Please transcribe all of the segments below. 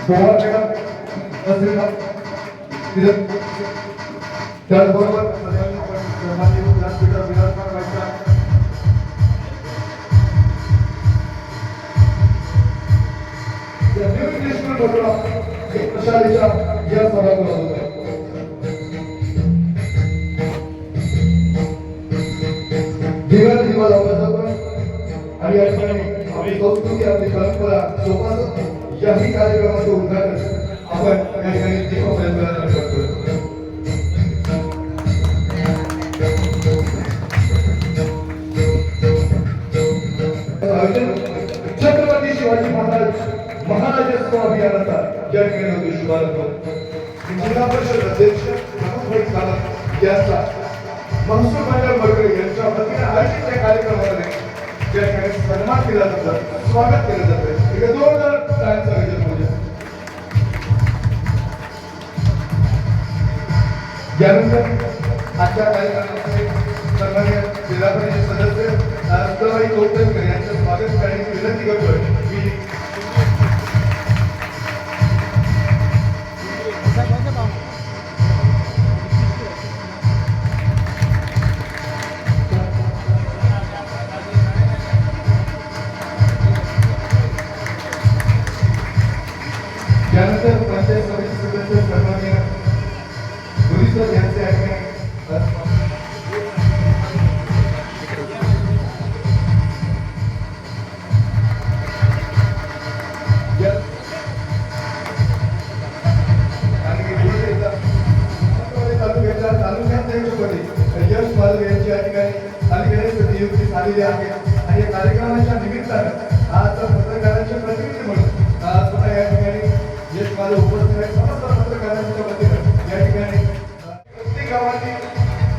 Pawar madam त्याचबरोबर सन्माननीय विधानपीठा विधानसभा प्रशालेच्या या सभागृहात दिवा लावण्याचा आणि या ठिकाणी आपली संस्कृती आपली परंपरा जोपासत याही कार्यक्रमाचे उद्घाटन आपण या ठिकाणी दीपप्रज्वलनाने करतोय. छत्रपती शिवाजी महाराजत्व अभियानाचा या ठिकाणी होतो शुभारंभ. जिल्हा परिषद अध्यक्ष भाई सावंत यांचा महसूल मंडळ मंडळी यांच्या वतीने आयोजित या कार्यक्रमामध्ये या ठिकाणी सन्मान केला जातो, स्वागत केलं जातं. एक जोरदार टाळ्यांचा गजर होऊ द्या. यानंतर आजच्या कार्यक्रमामध्ये सन्माननीय जिल्हा परिषद सदस्य नारायणभाई कौटणकर यांचं स्वागत करण्याची विनंती करतोय. त्यानंतर पंचायत समिती सदस्य सन्माननीय गुरुसर यांचे यश बालू यांची या ठिकाणी अलीकडेच नियुक्ती झालेली आहे आणि या कार्यक्रमाच्या निमित्तानं आज पत्रकारांचे प्रतिनिधी म्हणून स्वतः या ठिकाणी यश बालू उपस्थित आहेत. समस्त पत्रकारांच्या वतीनं या ठिकाणी प्रत्येक गावातील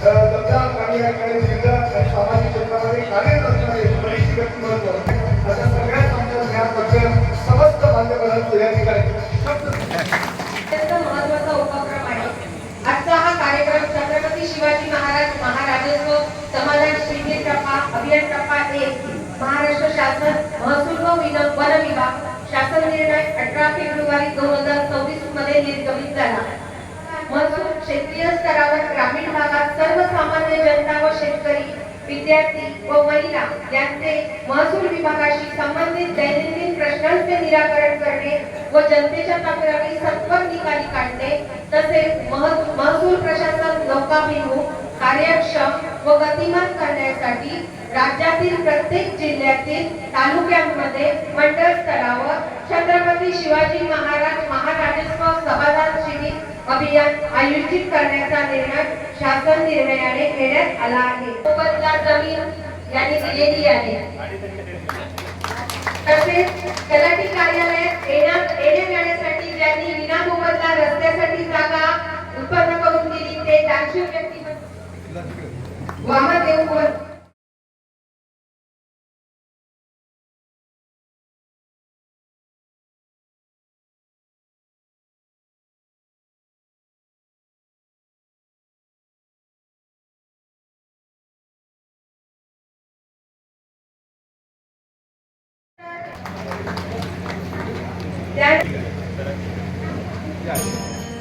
दमदार आणि या ठिकाणी दीर्घ आणि सामाजिक क्षेत्रामध्ये कार्यरत असणारे बरीचशी व्यक्तिमत्व अशा सगळ्याच आमच्या ज्ञानपत्र समस्त मान्यवरांचं या ठिकाणी महत्त्वाचा उपक्रम आहे. आजचा हा कार्यक्रम छत्रपती शिवाजी महाराजत्व समाधान शिबिर टप्पा अभियान टप्पा 1 महाराष्ट्र शासन महसूल व वन विभाग शासन निर्णय 18 फेब्रुवारी 2024 मध्ये निर्गमित झाला. महसूल क्षेत्रीय स्तरावर ग्रामीण भागात सर्वसामान्य जनता व शेतकरी विद्यार्थी व महिला यांचे महसूल विभागाशी संबंधित दैनंदिन प्रश्नांचे निराकरण करणे व जनतेच्या तक्रारी सत्वर निकाली काढणे तसेच महसूल प्रशासन लोकाभिमुख कार्यक्षम व गतिमान करण्यासाठी राज्यातील प्रत्येक जिल्ह्यातील तालुक्यांमध्ये मंडळ स्तरावर छत्रपती शिवाजी महाराजत्व समाधान शिबिर अभियान आयोजित करण्याचा निर्णय शासन निर्णयाने घेण्यात आला आहे. मोबदला जमीन यांनी दिलेली आहे. तसेच तलाठी कार्यालयात येण्यासाठी ज्यांनी विना मोबदला रस्त्यासाठी जागा उत्पन्न करून दिली ते दानशूर व्यक्ती वामदेव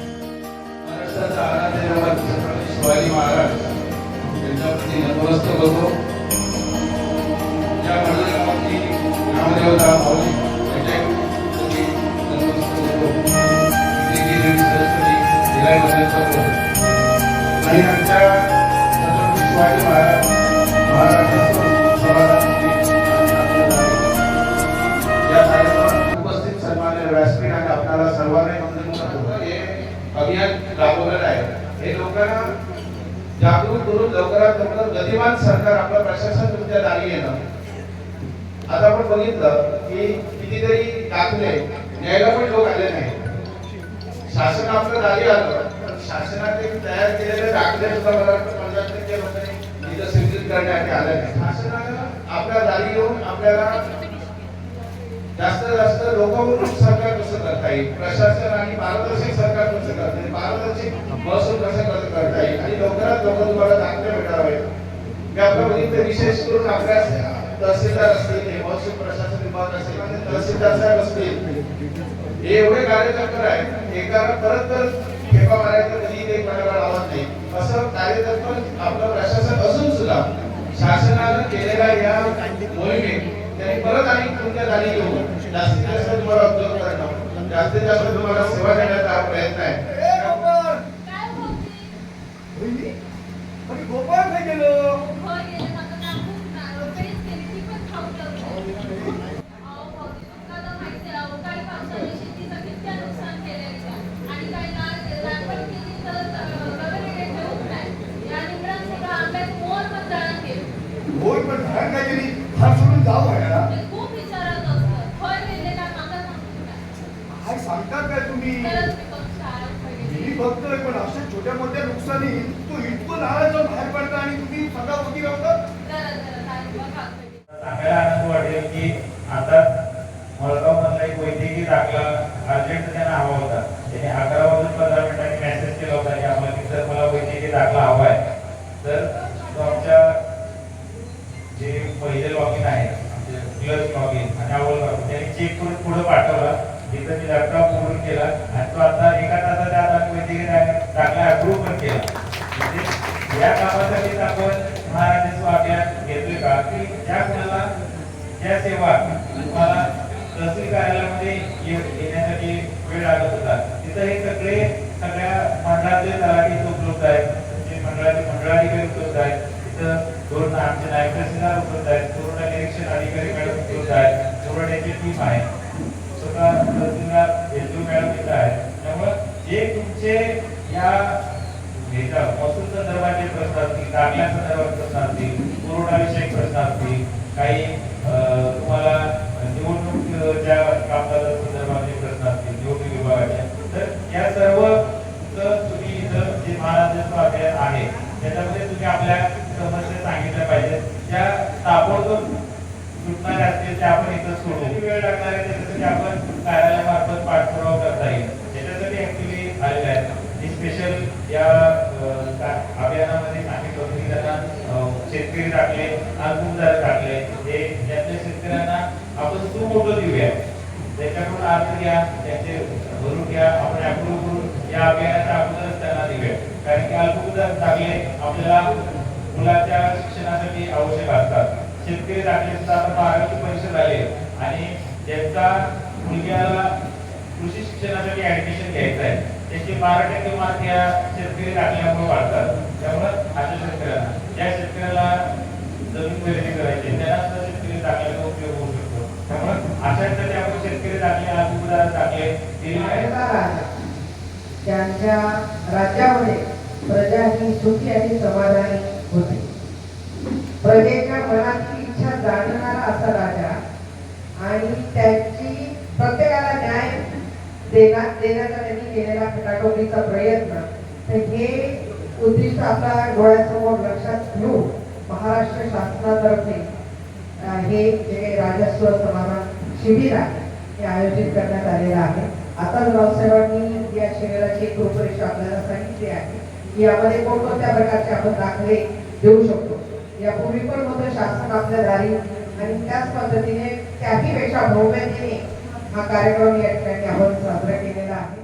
महाराष्ट्राचा आराध्य दैवत छत्रपती शिवाजी महाराज यांच्याप्रती नतमस्तक होतो. या गावाची नामदेवता माऊली यांच्याप्रती नतमस्तक होतो. आणि आमच्या छत्रपती शिवाजी महाराजांचं या कार्यक्रमात उपस्थित सन्माननीय व्यासपीठ आणि आपल्याला सर्वांना अभियान राबवलेलं आहे. हे लोकांना जागरूक करून लवकरात लवकर गतिमान सरकार आपलं प्रशासन तुमच्या दारी येणं. आता आपण बघितलं की कितीतरी दाखले न्यायला पण लोक आले नाही. शासन आपलं दारी आलं पण शासनाने तयार केलेले दाखले सुद्धा मला वाटतं 50% लोकांनी इथं स्वीकृत करण्यात आले नाही. शासनानं आपल्या दारी येऊन आपल्याला जास्त लोकांवर सरकार कसं करता येईल, प्रशासन आणि पारदर्शक सरकार कसं करता येईल, पारदर्शक महसूल कसं करता येईल आणि लवकरात लवकर तुम्हाला दाखले मिळावे. मी आपल्या बघितलं विशेष करून आपल्या तहसीलदार असतील, महसूल प्रशासन विभाग असेल आणि तहसीलदार साहेब असतील, हे एवढे कार्यतत्पर आहे, एकाला परत खेपा मारायचा कधी ते कोणाला लावत नाही. असं कार्यतत्पर आपलं प्रशासन असून सुद्धा शासनानं केलेल्या या मोहिमेत त्यांनी परत आणि तुमच्या जागी घेऊन जास्तीत जास्त तुम्हाला ऑब्झर्व करणं, जास्तीत जास्त तुम्हाला सेवा देण्याचा हा प्रयत्न आहे. गोपाळ काय गेलं? होय पण घरात काय गेली? घर सोडून जाऊ व्हायला काय सांगतात काय तुम्ही? मी बघतोय पण अशा छोट्या मोठ्या नुकसानी तो इतकं नाराज बाहेर पडता आणि तुम्ही स्वतः होती राहता. सांगायला आनंद वाटेल की आता मळगाव मधला एक वैद्यकीय दाखला अर्जंट त्यांना हवा होता. त्याने 11 वाजून 15 मिनिटांनी मेसेज केला होता की आम्हाला सर मला वैद्यकीय दाखला हवा आहे. तर तो आमच्या जे पहिले लॉगिन आहे आमचे प्लस लॉगिन आणि अव्वल लॉगिन त्यांनी चेक करून पुढे पाठवला. तिथं मी लॅपटॉप पूर्ण केला आणि तो आता एका तासात आता वैद्यकीय दाखला अप्रूव्ह पण केला. म्हणजे या कामासाठी आपण महाराजांचं अभियान घेतले का की ज्या कोणाला ज्या सेवा तुम्हाला तहसील कार्यालयामध्ये येण्यासाठी वेळ लागत होता तिथं हे सगळ्या मंडळाचे तलाठी उपलब्ध आहेत, म्हणजे मंडळाचे मंडळाधिकारी उपलब्ध आहेत. तिथं 2 आमचे नायब तहसीलदार उपलब्ध आहेत, पूर्ण निरीक्षण अधिकारी मॅडम उपलब्ध आहेत, पूर्णची टीम आहे, स्वतः तहसीलदार एलजी मॅडम इथं आहेत. त्यामुळे जे तुमचे या महसूल संदर्भाचे प्रश्न असतील, दाखल्या संदर्भात प्रश्न असतील, पुरवठाविषयक प्रश्न असतील, काही तुम्हाला निवडणूक ज्या कामकाजा संदर्भाचे प्रश्न असतील निवडणूक विभागाच्या, तर या सर्व तुम्ही इथं जे महाराजांचं अभियान आहे त्याच्यामध्ये तुम्ही आपल्या समस्या सांगितल्या पाहिजेत. त्या ताबडतोब सुटणारे असतील त्या आपण इथं सोडू. वेळ लागणार आहे त्याच्यासाठी आपण कार्यालयामार्फत पाठपुरावा करता येईल. त्याच्यासाठी ऍक्च्युली आलेले आहेत. स्पेशल या अभियानामध्ये सांगितलं होतं की त्यांना शेतकरी टाकले, अल्पभूधारक टाकले, हे यातल्या शेतकऱ्यांना आपण सुमोटो देऊया, त्याच्याकडून अर्ज घ्या, त्यांचे भरून घ्या, आपण अप्रूव्ह करून या अभियानाच्या अगोदरच त्यांना देऊया. कारण की अल्पभूधारक टाकले आपल्याला मुलाच्या शिक्षणासाठी आवश्यक असतात. शेतकरी टाकले सुद्धा आता 12वी परीक्षा झाली आणि त्यांचा मुलग्याला कृषी शिक्षणासाठी ऍडमिशन घ्यायचं आहे, त्याचे 12% मार्क या शेतकरी टाकल्यामुळे वाढतात. त्यामुळे अशा शेतकऱ्यांना ज्या शेतकऱ्याला जमीन खरेदी करायची त्यांना सुद्धा शेतकरी टाकल्याचा उपयोग होऊ शकतो. त्यामुळे अशासाठी आपण शेतकरी टाकले, अल्पभूधारक टाकले दिलेले आहे. त्यांच्या राज्यामध्ये प्रजा ही सुखी आणि समाधानी होती. प्रजेच्या मनाची इच्छा जाणणारा असा राजा आणि त्यांची प्रत्येकाला न्याय देण्याचा त्यांनी केलेला खटाटोपीचा प्रयत्न, तर हे उद्दिष्ट आपल्या डोळ्यासमोर लक्षात घेऊन महाराष्ट्र शासनातर्फे हे जे राजस्व समाधान शिबिर आहे हे आयोजित करण्यात आलेलं आहे. आता रावसाहेबांनी या शिबिराची एक रूपरेषा आपल्याला सांगितली आहे की यामध्ये कोणकोणत्या प्रकारचे आपण दाखले देऊ शकतो. यापूर्वी पण होतं शासन आपल्या दारी आणि त्याच पद्धतीने त्याहीपेक्षा भव्यतेने हा कार्यक्रम या ठिकाणी आपण साजरा केलेला आहे.